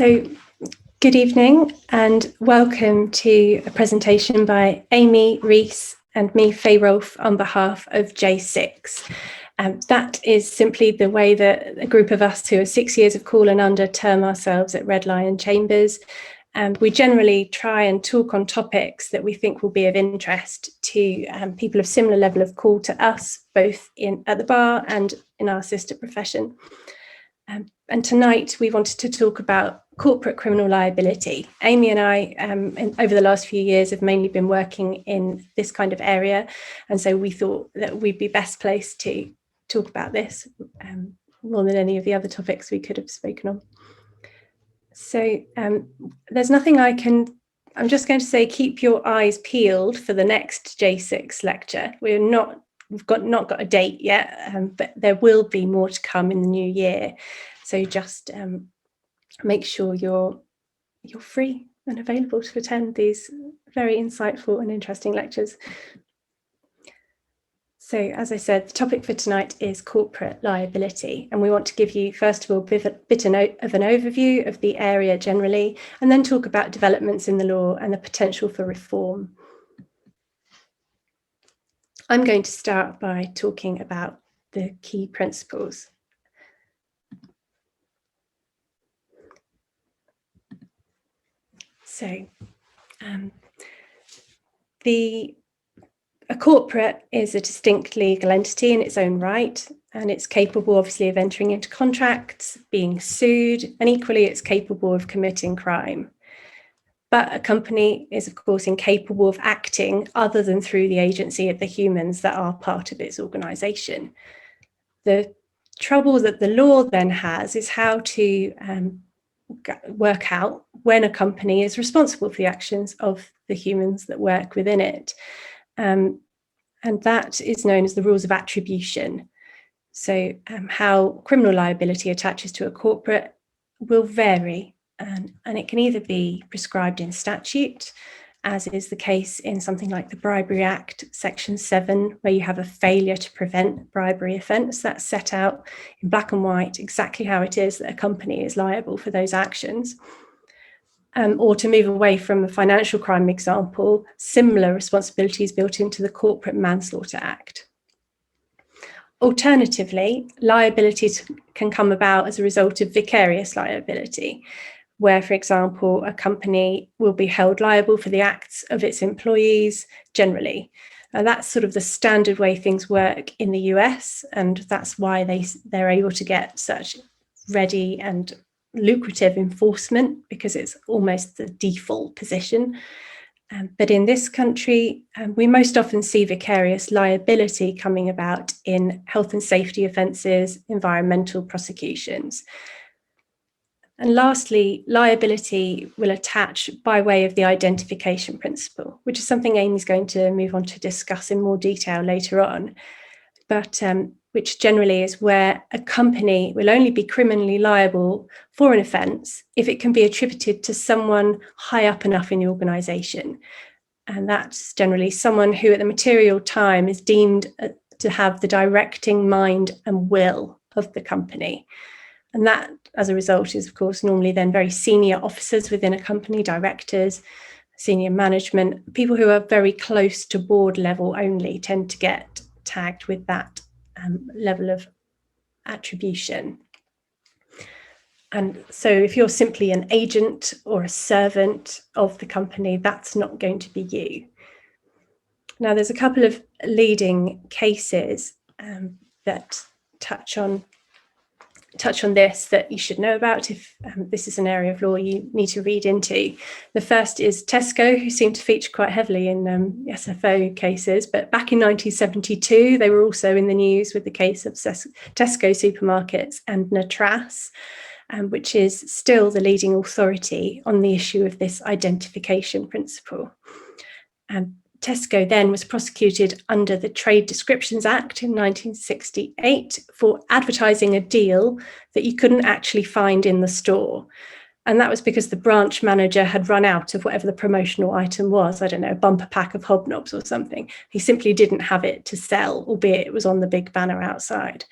So, good evening and welcome to a presentation by Aimee, Riese and me, Faye Rolfe, on behalf of J6. That is simply the way that a group of us who are 6 years of call and under term ourselves at Red Lion Chambers. We generally try and talk on topics that we think will be of interest to people of similar level of call to us, both at the bar and in our sister profession. And tonight we wanted to talk about corporate criminal liability. Aimee and I, over the last few years, have mainly been working in this kind of area. And so we thought that we'd be best placed to talk about this more than any of the other topics we could have spoken on. So there's nothing I'm just going to say, keep your eyes peeled for the next J6 lecture. We've not got a date yet, but there will be more to come in the new year. So just make sure you're free and available to attend these very insightful and interesting lectures. So as I said, the topic for tonight is corporate liability, and we want to give you, first of all, a bit of an overview of the area generally, and then talk about developments in the law and the potential for reform. I'm going to start by talking about the key principles. So a corporate is a distinct legal entity in its own right, and it's capable, obviously, of entering into contracts, being sued, and equally it's capable of committing crime. But a company is, of course, incapable of acting other than through the agency of the humans that are part of its organisation. The trouble that the law then has is how to work out when a company is responsible for the actions of the humans that work within it. And that is known as the rules of attribution. So how criminal liability attaches to a corporate will vary, and it can either be prescribed in statute, as is the case in something like the Bribery Act, Section 7, where you have a failure to prevent bribery offence. That's set out in black and white exactly how it is that a company is liable for those actions. Or to move away from a financial crime example, similar responsibilities built into the Corporate Manslaughter Act. Alternatively, liabilities can come about as a result of vicarious liability, where, for example, a company will be held liable for the acts of its employees generally. And that's sort of the standard way things work in the US, and that's why they're able to get such ready and lucrative enforcement, because it's almost the default position. But in this country, we most often see vicarious liability coming about in health and safety offences, environmental prosecutions. And lastly, liability will attach by way of the identification principle, which is something Aimee's going to move on to discuss in more detail later on, but which generally is where a company will only be criminally liable for an offence if it can be attributed to someone high up enough in the organisation. And that's generally someone who at the material time is deemed to have the directing mind and will of the company. And that, as a result, is, of course, normally then very senior officers within a company, directors, senior management, people who are very close to board level only tend to get tagged with that level of attribution. And so if you're simply an agent or a servant of the company, that's not going to be you. Now, there's a couple of leading cases that touch on this that you should know about if this is an area of law you need to read into. The first is Tesco, who seem to feature quite heavily in SFO cases, but back in 1972 they were also in the news with the case of Tesco supermarkets and Natras, which is still the leading authority on the issue of this identification principle. Tesco then was prosecuted under the Trade Descriptions Act in 1968 for advertising a deal that you couldn't actually find in the store. And that was because the branch manager had run out of whatever the promotional item was, I don't know, a bumper pack of hobnobs or something. He simply didn't have it to sell, albeit it was on the big banner outside.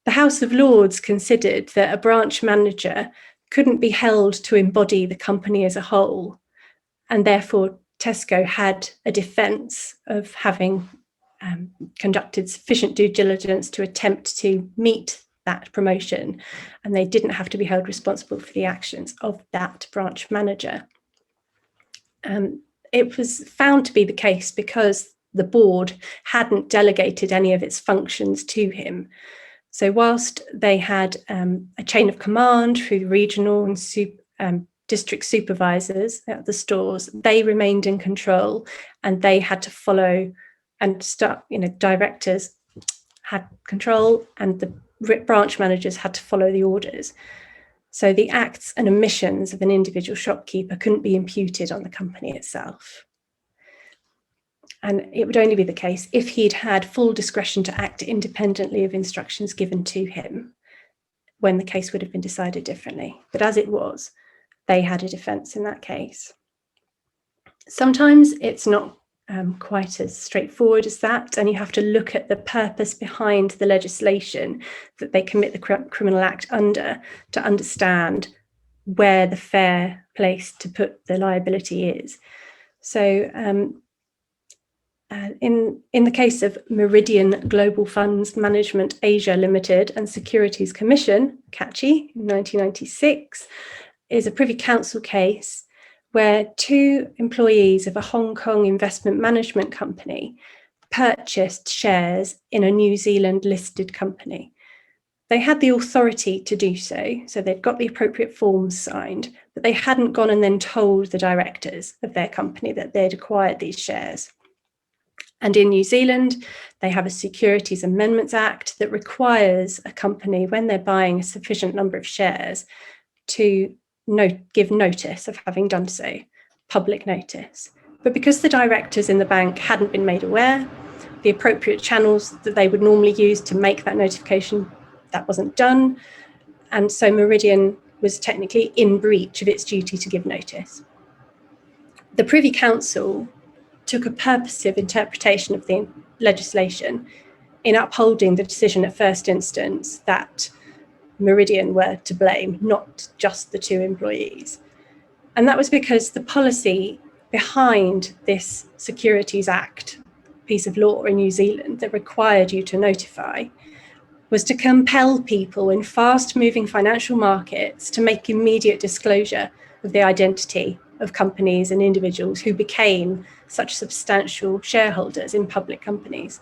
The House of Lords considered that a branch manager couldn't be held to embody the company as a whole, and therefore Tesco had a defence of having conducted sufficient due diligence to attempt to meet that promotion, and they didn't have to be held responsible for the actions of that branch manager. It was found to be the case because the board hadn't delegated any of its functions to him. So whilst they had a chain of command through regional and district supervisors at the stores, they remained in control, and they had to follow and start, directors had control and the branch managers had to follow the orders. So the acts and omissions of an individual shopkeeper couldn't be imputed on the company itself. And it would only be the case if he'd had full discretion to act independently of instructions given to him, when the case would have been decided differently. But as it was, they had a defence in that case. Sometimes it's not quite as straightforward as that, and you have to look at the purpose behind the legislation that they commit the Criminal Act under to understand where the fair place to put the liability is. So in the case of Meridian Global Funds Management Asia Limited and Securities Commission, CACHI, in 1996, is a Privy Council case where two employees of a Hong Kong investment management company purchased shares in a New Zealand listed company. They had the authority to do so, so they'd got the appropriate forms signed, but they hadn't gone and then told the directors of their company that they'd acquired these shares. And in New Zealand, they have a Securities Amendments Act that requires a company, when they're buying a sufficient number of shares, to give notice of having done so, public notice. But because the directors in the bank hadn't been made aware, the appropriate channels that they would normally use to make that notification, that wasn't done. And so Meridian was technically in breach of its duty to give notice. The Privy Council took a purposive interpretation of the legislation in upholding the decision at first instance that Meridian were to blame, not just the two employees. And that was because the policy behind this Securities Act piece of law in New Zealand that required you to notify was to compel people in fast-moving financial markets to make immediate disclosure of the identity of companies and individuals who became such substantial shareholders in public companies.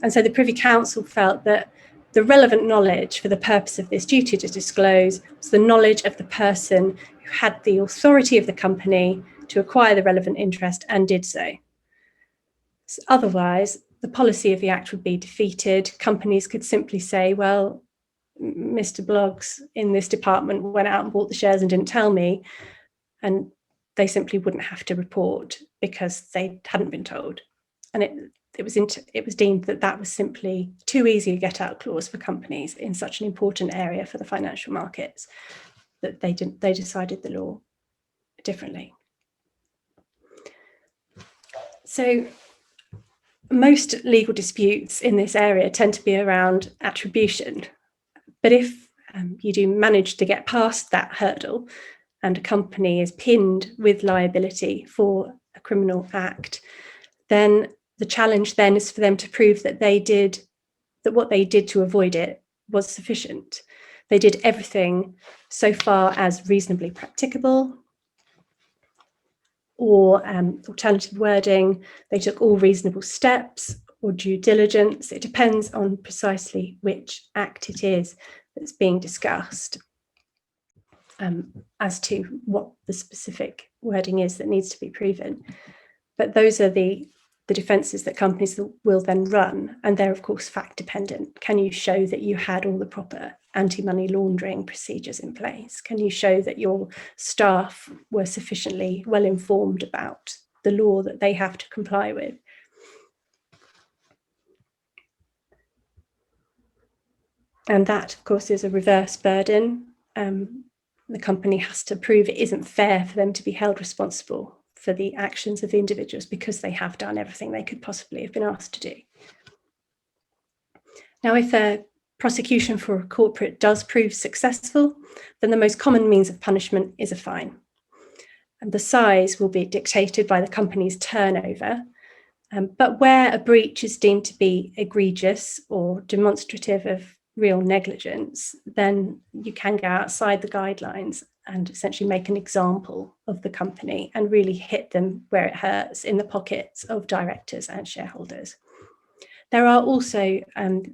And so the Privy Council felt that the relevant knowledge for the purpose of this duty to disclose was the knowledge of the person who had the authority of the company to acquire the relevant interest and did so. Otherwise, the policy of the Act would be defeated. Companies could simply say, well, Mr. Bloggs in this department went out and bought the shares and didn't tell me, and they simply wouldn't have to report because they hadn't been told. And it was deemed that that was simply too easy a get-out clause for companies in such an important area for the financial markets that they decided the law differently. So most legal disputes in this area tend to be around attribution. But if you do manage to get past that hurdle and a company is pinned with liability for a criminal act, then the challenge then is for them to prove that what they did to avoid it was sufficient. They did everything so far as reasonably practicable, or alternative wording, they took all reasonable steps, or due diligence. It depends on precisely which act it is that's being discussed as to what the specific wording is that needs to be proven. But those are the defences that companies will then run, and they're of course fact dependent. Can you show that you had all the proper anti-money laundering procedures in place? Can you show that your staff were sufficiently well informed about the law that they have to comply with? And that, of course, is a reverse burden. The company has to prove it isn't fair for them to be held responsible for the actions of the individuals because they have done everything they could possibly have been asked to do. Now, if a prosecution for a corporate does prove successful, then the most common means of punishment is a fine. And the size will be dictated by the company's turnover. But where a breach is deemed to be egregious or demonstrative of real negligence, then you can go outside the guidelines and essentially make an example of the company and really hit them where it hurts, in the pockets of directors and shareholders. There are also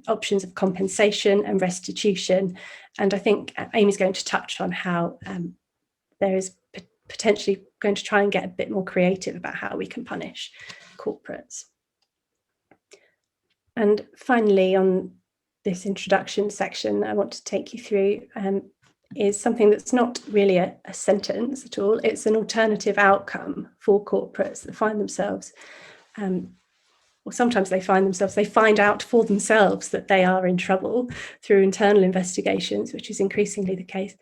options of compensation and restitution, and I think Amy's going to touch on how there is potentially going to try and get a bit more creative about how we can punish corporates. And finally, on this introduction section, I want to take you through is something that's not really a sentence at all. It's an alternative outcome for corporates that find themselves, or sometimes they find out for themselves that they are in trouble through internal investigations, which is increasingly the case,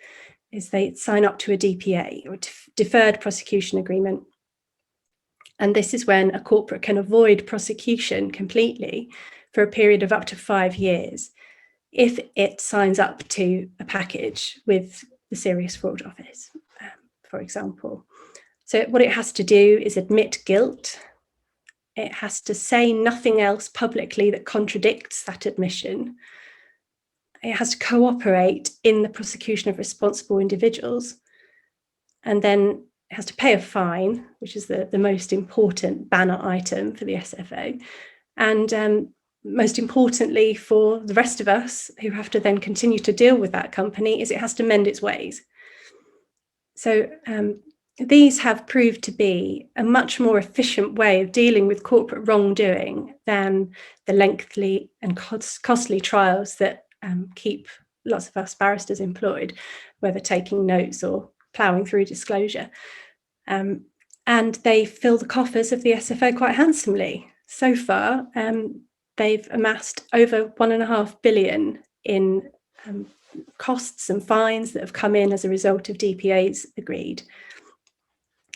is they sign up to a DPA, or deferred prosecution agreement. And this is when a corporate can avoid prosecution completely for a period of up to 5 years if it signs up to a package with the Serious Fraud Office, for example. So what it has to do is admit guilt. It has to say nothing else publicly that contradicts that admission. It has to cooperate in the prosecution of responsible individuals. And then it has to pay a fine, which is the most important banner item for the SFO. And most importantly for the rest of us who have to then continue to deal with that company, is it has to mend its ways. So these have proved to be a much more efficient way of dealing with corporate wrongdoing than the lengthy and costly trials that keep lots of us barristers employed, whether taking notes or ploughing through disclosure. And they fill the coffers of the SFO quite handsomely. So far, they've amassed over £1.5 billion in costs and fines that have come in as a result of DPAs agreed.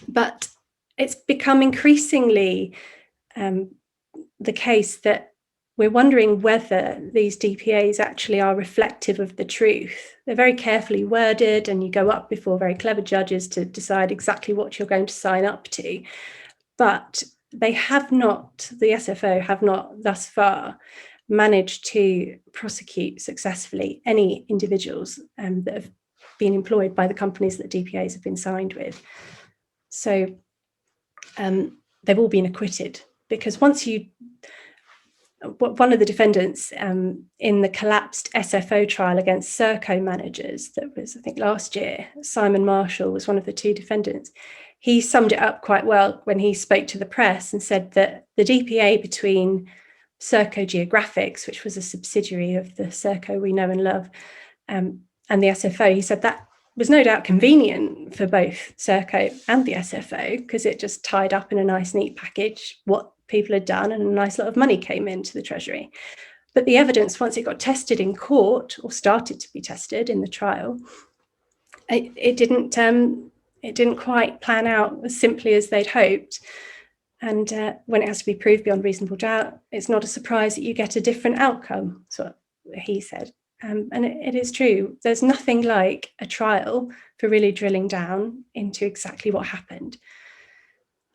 But it's become increasingly the case that we're wondering whether these DPAs actually are reflective of the truth. They're very carefully worded, and you go up before very clever judges to decide exactly what you're going to sign up to. But they have not, the SFO have not thus far managed to prosecute successfully any individuals that have been employed by the companies that DPAs have been signed with. So they've all been acquitted, because one of the defendants in the collapsed SFO trial against Serco managers that was, I think, last year, Simon Marshall was one of the 2 defendants. He summed it up quite well when he spoke to the press and said that the DPA between Serco Geographics, which was a subsidiary of the Serco we know and love, and the SFO, he said that was no doubt convenient for both Serco and the SFO, because it just tied up in a nice, neat package what people had done, and a nice lot of money came into the Treasury. But the evidence, once it got tested in court, or started to be tested in the trial, it didn't quite plan out as simply as they'd hoped. And when it has to be proved beyond reasonable doubt, it's not a surprise that you get a different outcome. That's what he said. And it is true. There's nothing like a trial for really drilling down into exactly what happened.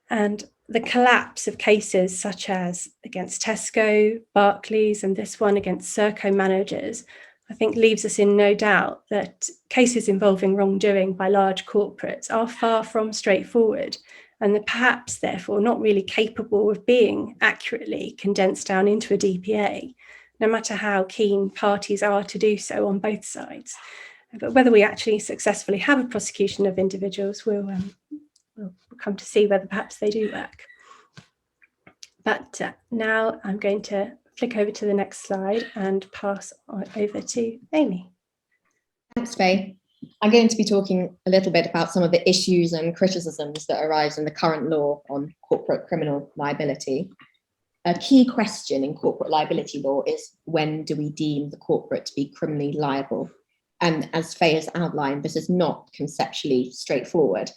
And the collapse of cases such as against Tesco, Barclays, and this one against Serco managers, I think leaves us in no doubt that cases involving wrongdoing by large corporates are far from straightforward, and that perhaps therefore not really capable of being accurately condensed down into a DPA, no matter how keen parties are to do so on both sides. But whether we actually successfully have a prosecution of individuals, we'll come to see whether perhaps they do work. But now I'm going to flick over to the next slide and pass over to Amy. Thanks, Faye. I'm going to be talking a little bit about some of the issues and criticisms that arise in the current law on corporate criminal liability. A key question in corporate liability law is, when do we deem the corporate to be criminally liable? And as Faye has outlined, this is not conceptually straightforward.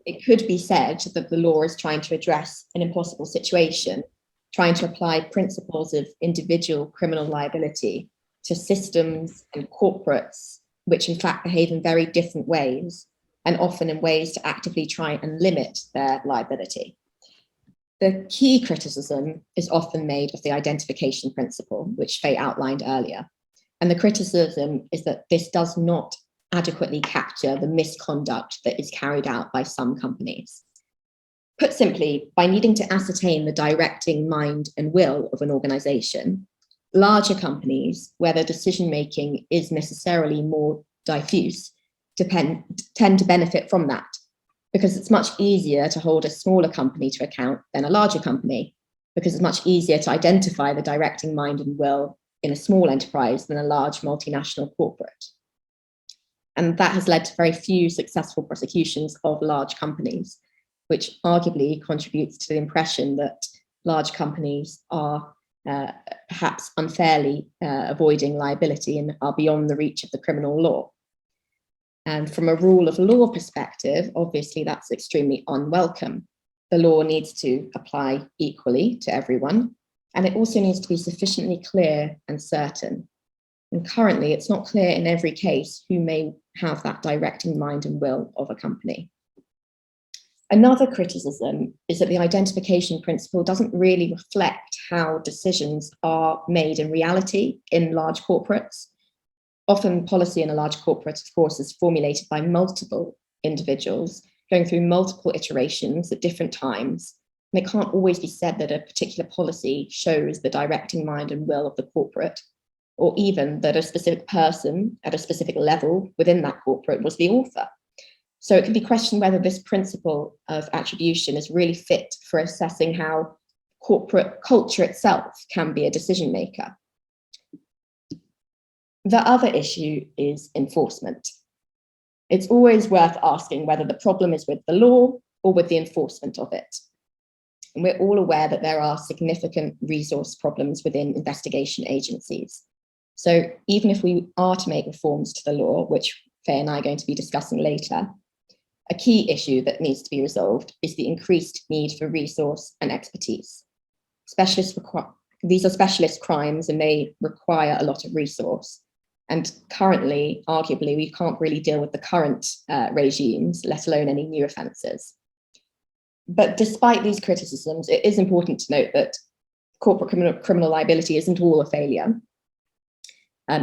It could be said that the law is trying to address an impossible situation, trying to apply principles of individual criminal liability to systems and corporates which in fact behave in very different ways, and often in ways to actively try and limit their liability. The key criticism is often made of the identification principle, which Faye outlined earlier. And the criticism is that this does not adequately capture the misconduct that is carried out by some companies. Put simply, by needing to ascertain the directing mind and will of an organization, larger companies, where their decision-making is necessarily more diffuse, tend to benefit from that, because it's much easier to hold a smaller company to account than a larger company, because it's much easier to identify the directing mind and will in a small enterprise than a large multinational corporate. And that has led to very few successful prosecutions of large companies, which arguably contributes to the impression that large companies are perhaps unfairly avoiding liability and are beyond the reach of the criminal law. And from a rule of law perspective, obviously that's extremely unwelcome. The law needs to apply equally to everyone, and it also needs to be sufficiently clear and certain. And currently, it's not clear in every case who may have that directing mind and will of a company. Another criticism is that the identification principle doesn't really reflect how decisions are made in reality in large corporates. Often policy in a large corporate, of course, is formulated by multiple individuals going through multiple iterations at different times. And it can't always be said that a particular policy shows the directing mind and will of the corporate, or even that a specific person at a specific level within that corporate was the author. So it can be questioned whether this principle of attribution is really fit for assessing how corporate culture itself can be a decision maker. The other issue is enforcement. It's always worth asking whether the problem is with the law or with the enforcement of it. And we're all aware that there are significant resource problems within investigation agencies. So even if we are to make reforms to the law, which Faye and I are going to be discussing later, a key issue that needs to be resolved is the increased need for resource and expertise. These are specialist crimes and they require a lot of resource. And currently, arguably, we can't really deal with the current regimes, let alone any new offences. But despite these criticisms, it is important to note that corporate criminal liability isn't all a failure.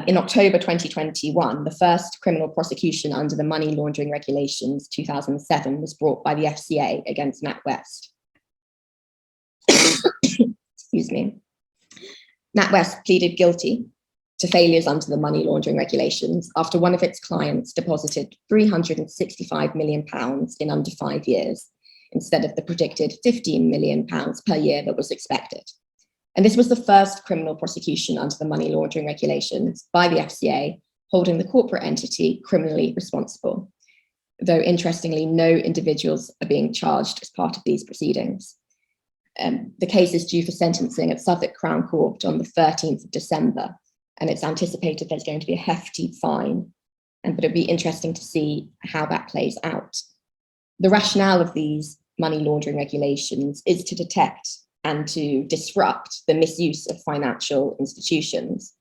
In October 2021, the first criminal prosecution under the Money Laundering Regulations 2007 was brought by the FCA against NatWest. Excuse me. NatWest pleaded guilty to failures under the money laundering regulations after one of its clients deposited £365 million in under 5 years, instead of the predicted £15 million per year that was expected. And this was the first criminal prosecution under the money laundering regulations by the FCA, holding the corporate entity criminally responsible. Though interestingly, no individuals are being charged as part of these proceedings. The case is due for sentencing at Southwark Crown Court on the 13th of December, and it's anticipated there's going to be a hefty fine, but it'd be interesting to see how that plays out. The rationale of these money laundering regulations is to detect and to disrupt the misuse of financial institutions.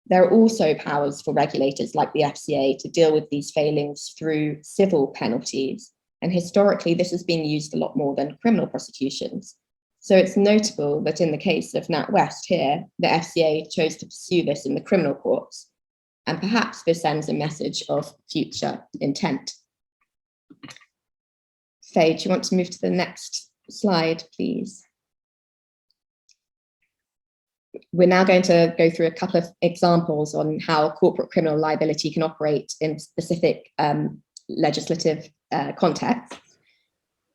There are also powers for regulators like the FCA to deal with these failings through civil penalties, and historically this has been used a lot more than criminal prosecutions. So it's notable that in the case of NatWest here, the FCA chose to pursue this in the criminal courts, and perhaps this sends a message of future intent. Faye, do you want to move to the next slide, please? We're now going to go through a couple of examples on how corporate criminal liability can operate in specific legislative contexts.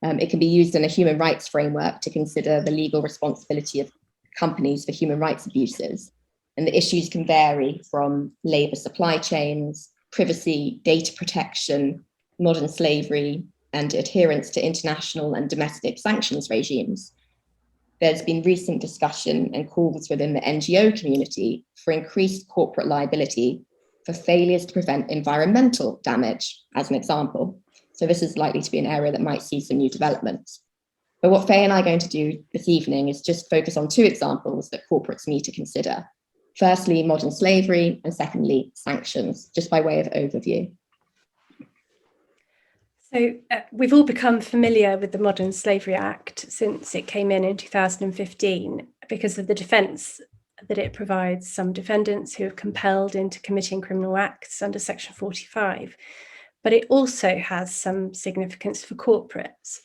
It can be used in a human rights framework to consider the legal responsibility of companies for human rights abuses. And the issues can vary from labour supply chains, privacy, data protection, modern slavery, and adherence to international and domestic sanctions regimes. There's been recent discussion and calls within the NGO community for increased corporate liability for failures to prevent environmental damage, as an example. So this is likely to be an area that might see some new developments. But what Faye and I are going to do this evening is just focus on two examples that corporates need to consider. Firstly, modern slavery, and secondly, sanctions, just by way of overview. So we've all become familiar with the Modern Slavery Act since it came in 2015 because of the defence that it provides some defendants who are compelled into committing criminal acts under Section 45. But it also has some significance for corporates.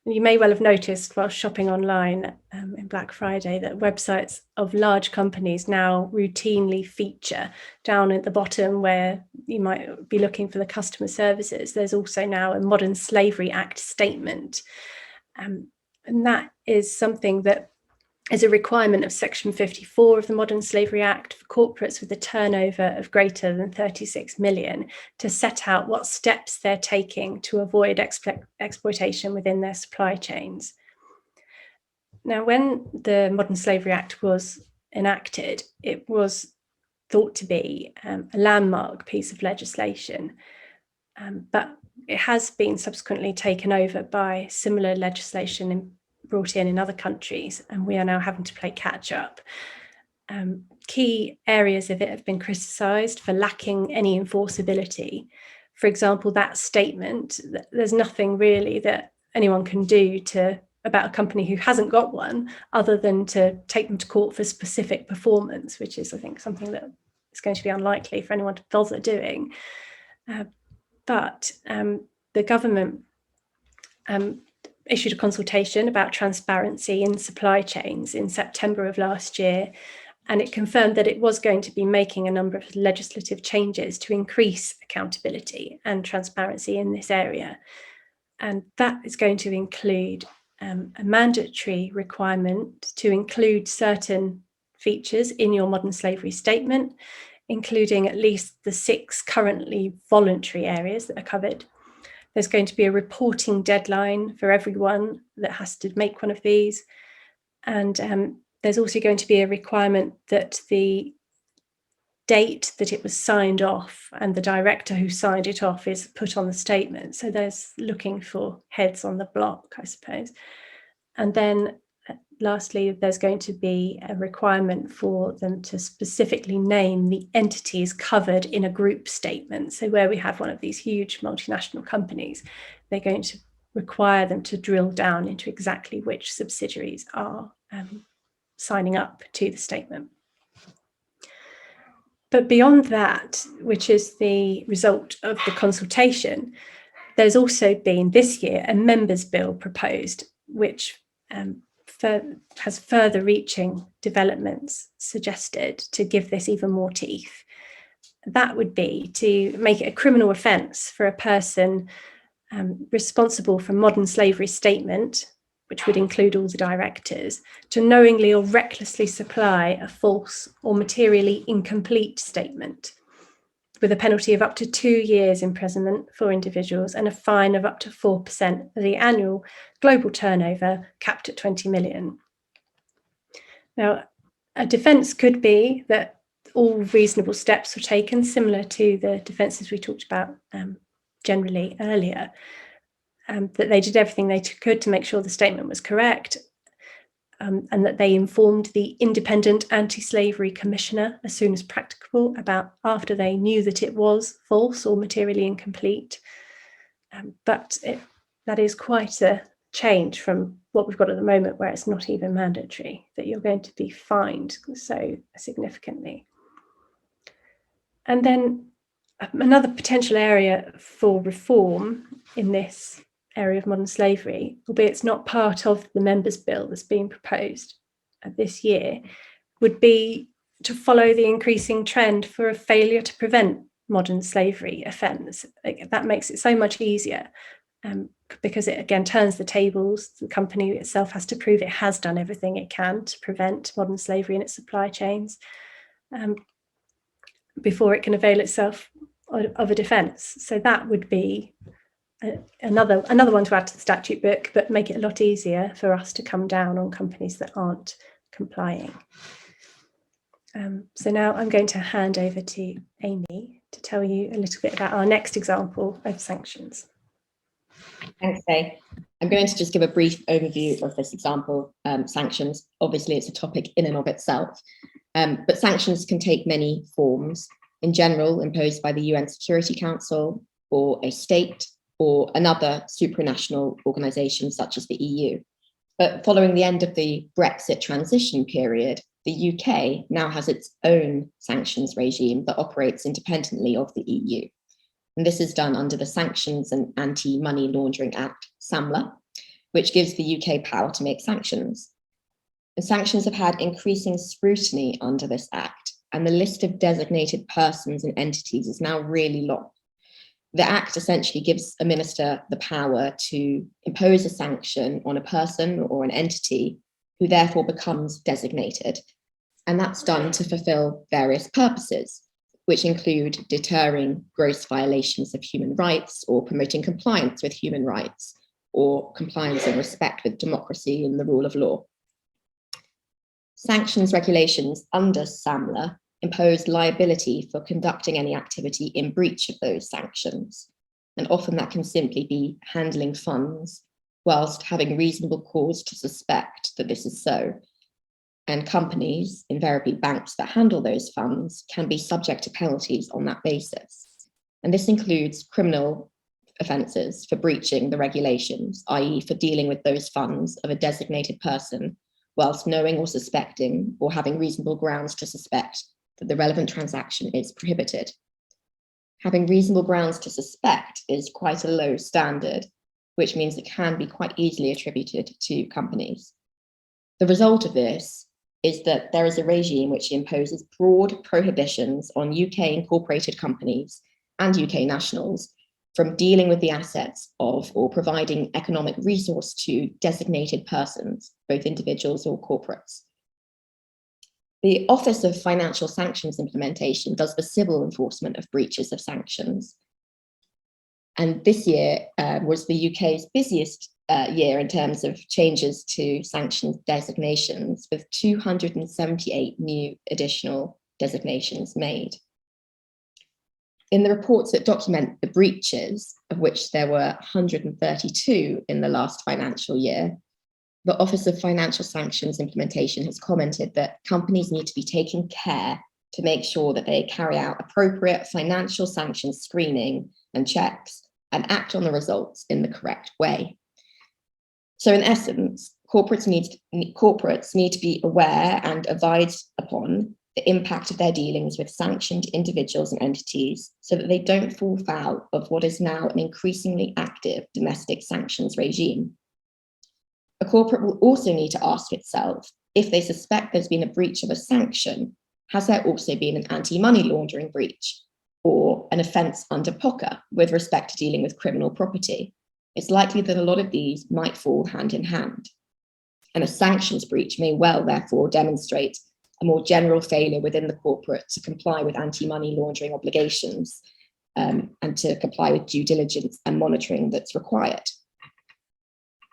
You may well have noticed while shopping online in Black Friday that websites of large companies now routinely feature down at the bottom where you might be looking for the customer services. There's also now a Modern Slavery Act statement. And that is something that is a requirement of Section 54 of the Modern Slavery Act for corporates with a turnover of greater than 36 million to set out what steps they're taking to avoid exploitation within their supply chains. Now, when the Modern Slavery Act was enacted, it was thought to be a landmark piece of legislation, but it has been subsequently taken over by similar legislation brought in other countries, and we are now having to play catch up. Key areas of it have been criticised for lacking any enforceability. For example, that statement, there's nothing really that anyone can do about a company who hasn't got one other than to take them to court for specific performance, which is, I think, something that is going to be unlikely for anyone to bother doing. But the government issued a consultation about transparency in supply chains in September of last year, and it confirmed that it was going to be making a number of legislative changes to increase accountability and transparency in this area. And that is going to include a mandatory requirement to include certain features in your modern slavery statement, including at least the 6 currently voluntary areas that are covered. There's going to be a reporting deadline for everyone that has to make one of these. And there's also going to be a requirement that the date that it was signed off and the director who signed it off is put on the statement. So there's looking for heads on the block, I suppose. And then lastly, there's going to be a requirement for them to specifically name the entities covered in a group statement. So where we have one of these huge multinational companies, they're going to require them to drill down into exactly which subsidiaries are signing up to the statement. But beyond that, which is the result of the consultation, there's also been this year a members' bill proposed, which has further reaching developments suggested to give this even more teeth. That would be to make it a criminal offence for a person responsible for modern slavery statement, which would include all the directors, to knowingly or recklessly supply a false or materially incomplete statement, with a penalty of up to 2 years imprisonment for individuals and a fine of up to 4% of the annual global turnover, capped at 20 million. Now, a defence could be that all reasonable steps were taken, similar to the defences we talked about generally earlier, that they did everything they could to make sure the statement was correct, and that they informed the independent anti-slavery commissioner as soon as practicable after they knew that it was false or materially incomplete. But that is quite a change from what we've got at the moment, where it's not even mandatory, that you're going to be fined so significantly. And then another potential area for reform in this area of modern slavery, albeit it's not part of the members' bill that's being proposed this year, would be to follow the increasing trend for a failure to prevent modern slavery offence. That makes it so much easier, because it again turns the tables. The company itself has to prove it has done everything it can to prevent modern slavery in its supply chains before it can avail itself of a defence. So that would be another one to add to the statute book, but make it a lot easier for us to come down on companies that aren't complying. So now I'm going to hand over to Amy to tell you a little bit about our next example of sanctions. Thanks, Faye. I'm going to just give a brief overview of this example, sanctions. Obviously, it's a topic in and of itself. But sanctions can take many forms, in general imposed by the UN Security Council or a state or another supranational organisation such as the EU. But following the end of the Brexit transition period, the UK now has its own sanctions regime that operates independently of the EU. And this is done under the Sanctions and Anti-Money Laundering Act, SAMLA, which gives the UK power to make sanctions. And sanctions have had increasing scrutiny under this act, and the list of designated persons and entities is now really long. The act essentially gives a minister the power to impose a sanction on a person or an entity who therefore becomes designated. And that's done to fulfill various purposes, which include deterring gross violations of human rights or promoting compliance with human rights or compliance and respect with democracy and the rule of law. Sanctions regulations under SAMLA impose liability for conducting any activity in breach of those sanctions. And often that can simply be handling funds whilst having reasonable cause to suspect that this is so. And companies, invariably banks that handle those funds, can be subject to penalties on that basis. And this includes criminal offences for breaching the regulations, i.e. for dealing with those funds of a designated person whilst knowing or suspecting or having reasonable grounds to suspect that the relevant transaction is prohibited. Having reasonable grounds to suspect is quite a low standard, which means it can be quite easily attributed to companies. The result of this is that there is a regime which imposes broad prohibitions on UK incorporated companies and UK nationals from dealing with the assets of or providing economic resource to designated persons, both individuals or corporates. The Office of Financial Sanctions Implementation does the civil enforcement of breaches of sanctions. And this year was the UK's busiest year in terms of changes to sanctions designations, with 278 new additional designations made. In the reports that document the breaches, of which there were 132 in the last financial year, the Office of Financial Sanctions Implementation has commented that companies need to be taking care to make sure that they carry out appropriate financial sanctions screening and checks and act on the results in the correct way. So in essence, corporates need to be aware and advised upon the impact of their dealings with sanctioned individuals and entities so that they don't fall foul of what is now an increasingly active domestic sanctions regime. A corporate will also need to ask itself, if they suspect there's been a breach of a sanction, has there also been an anti-money laundering breach or an offence under POCA with respect to dealing with criminal property? It's likely that a lot of these might fall hand in hand. And a sanctions breach may well, therefore, demonstrate a more general failure within the corporate to comply with anti-money laundering obligations and to comply with due diligence and monitoring that's required.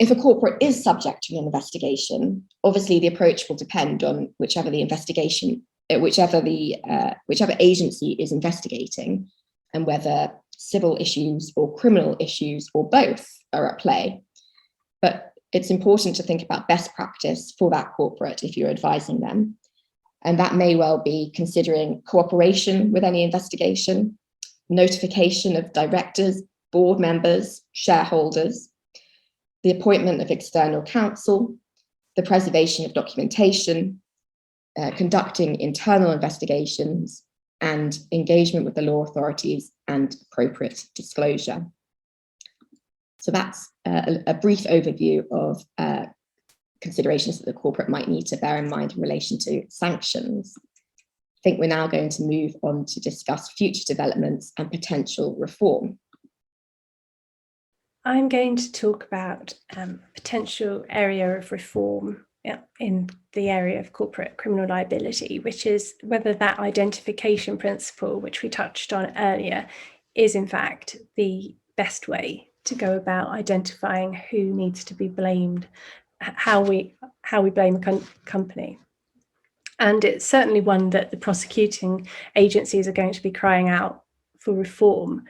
If a corporate is subject to an investigation, obviously the approach will depend on whichever agency is investigating, and whether civil issues or criminal issues or both are at play. But it's important to think about best practice for that corporate if you're advising them. And that may well be considering cooperation with any investigation, notification of directors, board members, shareholders, the appointment of external counsel, the preservation of documentation, conducting internal investigations, and engagement with the law authorities and appropriate disclosure. So that's a brief overview of considerations that the corporate might need to bear in mind in relation to sanctions. I think we're now going to move on to discuss future developments and potential reform. I'm going to talk about a potential area of reform in the area of corporate criminal liability, which is whether that identification principle, which we touched on earlier, is in fact the best way to go about identifying who needs to be blamed, how we blame a company. And it's certainly one that the prosecuting agencies are going to be crying out for reform,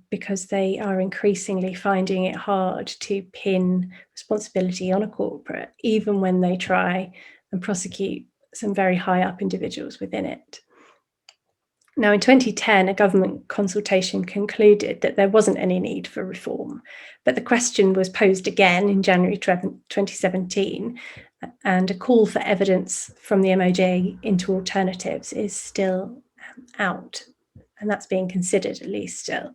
because they are increasingly finding it hard to pin responsibility on a corporate, even when they try and prosecute some very high up individuals within it. Now, in 2010, a government consultation concluded that there wasn't any need for reform, but the question was posed again in January 2017, and a call for evidence from the MOJ into alternatives is still out, and that's being considered at least still.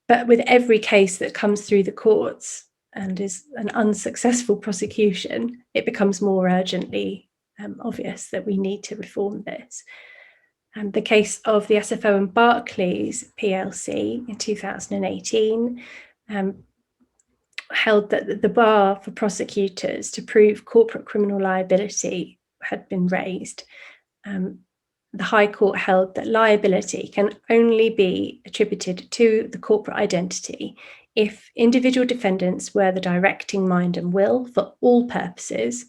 But with every case that comes through the courts and is an unsuccessful prosecution, it becomes more urgently obvious that we need to reform this. The case of the SFO and Barclays PLC in 2018 held that the bar for prosecutors to prove corporate criminal liability had been raised. The High Court held that liability can only be attributed to the corporate identity if individual defendants were the directing mind and will for all purposes.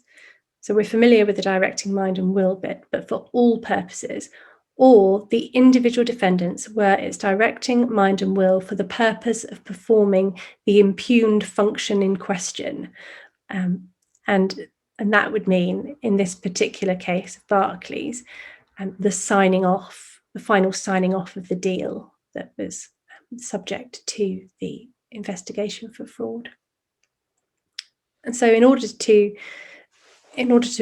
So we're familiar with the directing mind and will bit, but for all purposes, or the individual defendants were its directing mind and will for the purpose of performing the impugned function in question. And that would mean, in this particular case of Barclays, the final signing off of the deal that was subject to the investigation for fraud. And so in order to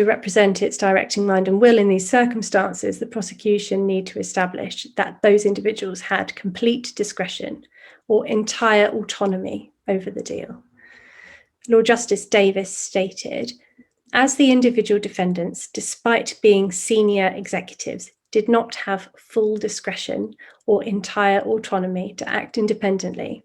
represent its directing mind and will in these circumstances, the prosecution need to establish that those individuals had complete discretion or entire autonomy over the deal. Lord Justice Davis stated, as the individual defendants, despite being senior executives, did not have full discretion or entire autonomy to act independently,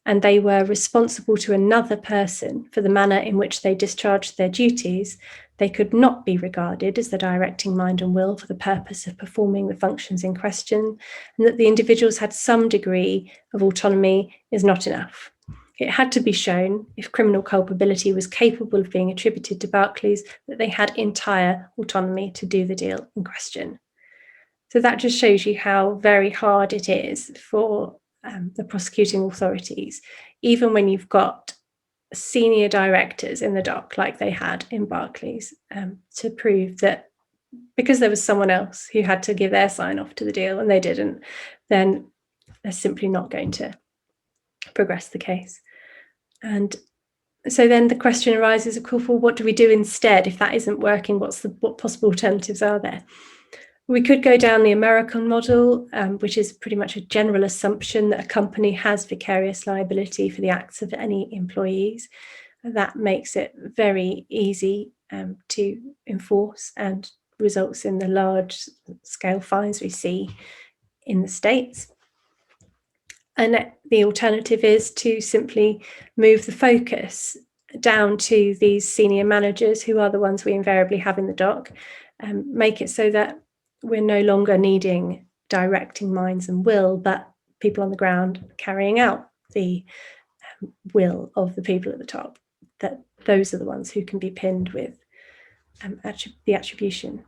and they were responsible to another person for the manner in which they discharged their duties, they could not be regarded as the directing mind and will for the purpose of performing the functions in question, and that the individuals had some degree of autonomy is not enough. It had to be shown, if criminal culpability was capable of being attributed to Barclays, that they had entire autonomy to do the deal in question. So that just shows you how very hard it is for the prosecuting authorities, even when you've got senior directors in the dock like they had in Barclays, to prove that because there was someone else who had to give their sign off to the deal and they didn't, then they're simply not going to progress the case. And so then the question arises, of course, well, what do we do instead? If that isn't working, what possible alternatives are there? We could go down the American model, which is pretty much a general assumption that a company has vicarious liability for the acts of any employees. That makes it very easy to enforce and results in the large scale fines we see in the States. And the alternative is to simply move the focus down to these senior managers, who are the ones we invariably have in the dock, make it so that we're no longer needing directing minds and will, but people on the ground carrying out the will of the people at the top, that those are the ones who can be pinned with the attribution.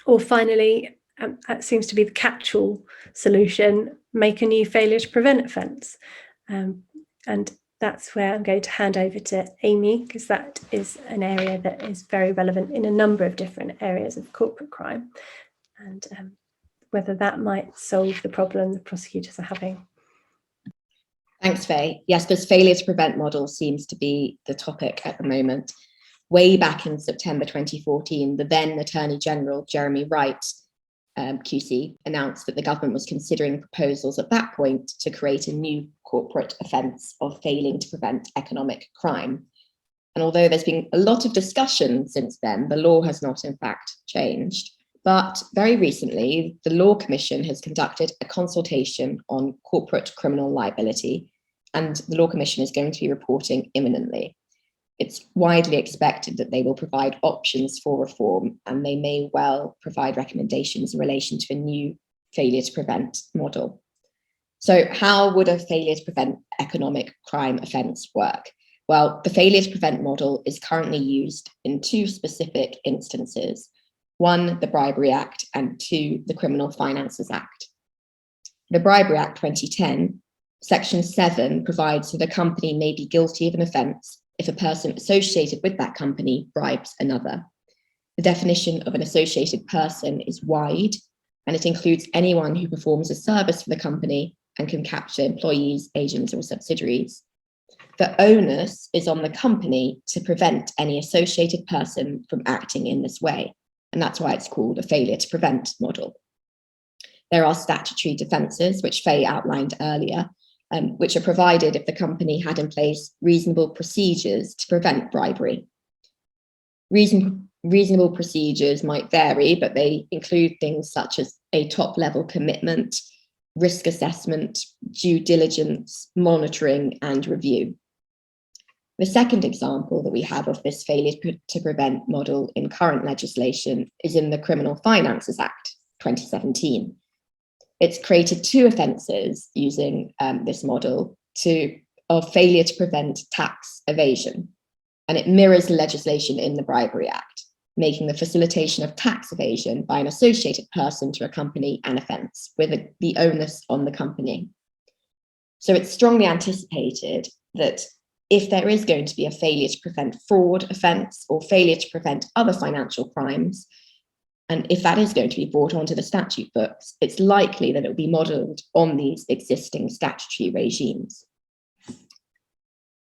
Or finally, that seems to be the catch-all solution, make a new failure to prevent offence. And that's where I'm going to hand over to Aimee, because that is an area that is very relevant in a number of different areas of corporate crime, and whether that might solve the problem the prosecutors are having. Thanks, Faye. Yes, this failure to prevent model seems to be the topic at the moment. Way back in September 2014, the then Attorney General, Jeremy Wright, QC, announced that the government was considering proposals at that point to create a new corporate offence of failing to prevent economic crime. And although there's been a lot of discussion since then, the law has not in fact changed. But very recently, the Law Commission has conducted a consultation on corporate criminal liability, and the Law Commission is going to be reporting imminently. It's widely expected that they will provide options for reform, and they may well provide recommendations in relation to a new failure to prevent model. So how would a failure to prevent economic crime offence work? Well, the failure to prevent model is currently used in two specific instances. One, the Bribery Act, and two, the Criminal Finances Act. The Bribery Act 2010, Section 7 provides that a company may be guilty of an offence if a person associated with that company bribes another. The definition of an associated person is wide, and it includes anyone who performs a service for the company and can capture employees, agents, or subsidiaries. The onus is on the company to prevent any associated person from acting in this way, and that's why it's called a failure to prevent model. There are statutory defences, which Faye outlined earlier, which are provided if the company had in place reasonable procedures to prevent bribery. Reasonable procedures might vary, but they include things such as a top-level commitment, risk assessment, due diligence, monitoring, and review. The second example that we have of this failure to prevent model in current legislation is in the Criminal Finances Act 2017. It's created two offences using this model of failure to prevent tax evasion, and it mirrors the legislation in the Bribery Act, making the facilitation of tax evasion by an associated person to a company an offence, with the onus on the company. So it's strongly anticipated that if there is going to be a failure to prevent fraud offence or failure to prevent other financial crimes, and if that is going to be brought onto the statute books, it's likely that it will be modelled on these existing statutory regimes.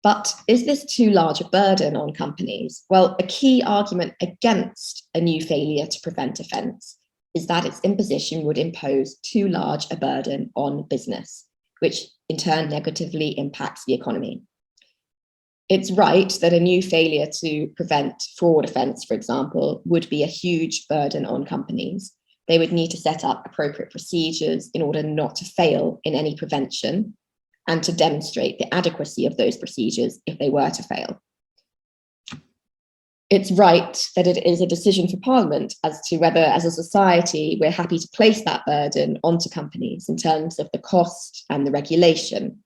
But is this too large a burden on companies? Well, a key argument against a new failure to prevent offence is that its imposition would impose too large a burden on business, which in turn negatively impacts the economy. It's right that a new failure to prevent fraud offence, for example, would be a huge burden on companies. They would need to set up appropriate procedures in order not to fail in any prevention, and to demonstrate the adequacy of those procedures if they were to fail. It's right that it is a decision for Parliament as to whether, as a society, we're happy to place that burden onto companies in terms of the cost and the regulation.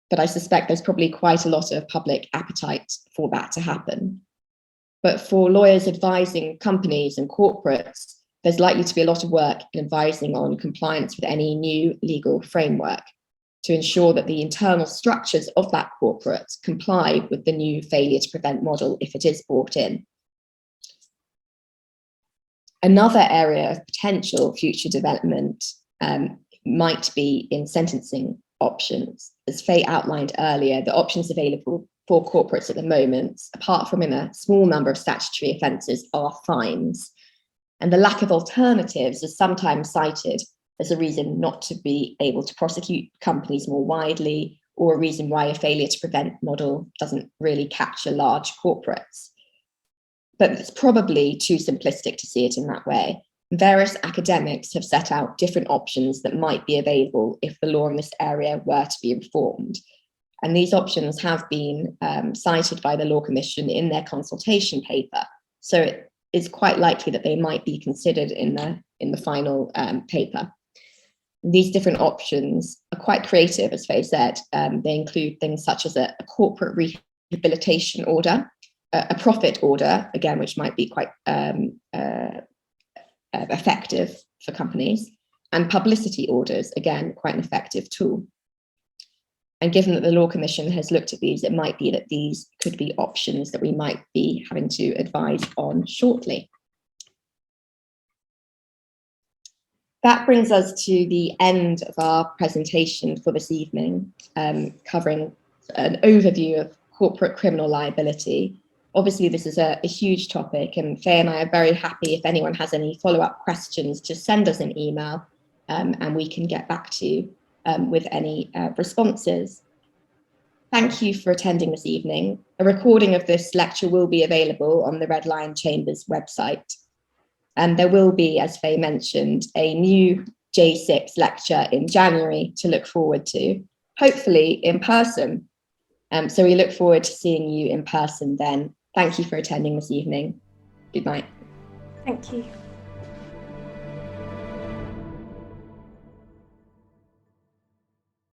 But I suspect there's probably quite a lot of public appetite for that to happen. But for lawyers advising companies and corporates, there's likely to be a lot of work in advising on compliance with any new legal framework to ensure that the internal structures of that corporate comply with the new failure to prevent model if it is brought in. Another area of potential future development might be in sentencing options. As Faye outlined earlier, the options available for corporates at the moment, apart from in a small number of statutory offences, are fines. And the lack of alternatives is sometimes cited as a reason not to be able to prosecute companies more widely, or a reason why a failure to prevent model doesn't really capture large corporates. But it's probably too simplistic to see it in that way. Various academics have set out different options that might be available if the law in this area were to be reformed. And these options have been cited by the Law Commission in their consultation paper. So it is quite likely that they might be considered in the final paper. These different options are quite creative, as Faye said. They include things such as a corporate rehabilitation order, a profit order, again, which might be quite effective for companies, and publicity orders, again, quite an effective tool. And given that the Law Commission has looked at these, it might be that these could be options that we might be having to advise on shortly. That brings us to the end of our presentation for this evening, covering an overview of corporate criminal liability. Obviously, this is a huge topic, and Faye and I are very happy if anyone has any follow-up questions, just send us an email and we can get back to you with any responses. Thank you for attending this evening. A recording of this lecture will be available on the Red Lion Chambers website. And there will be, as Faye mentioned, a new J6 lecture in January to look forward to, hopefully in person. So we look forward to seeing you in person then. Thank you for attending this evening. Good night. Thank you.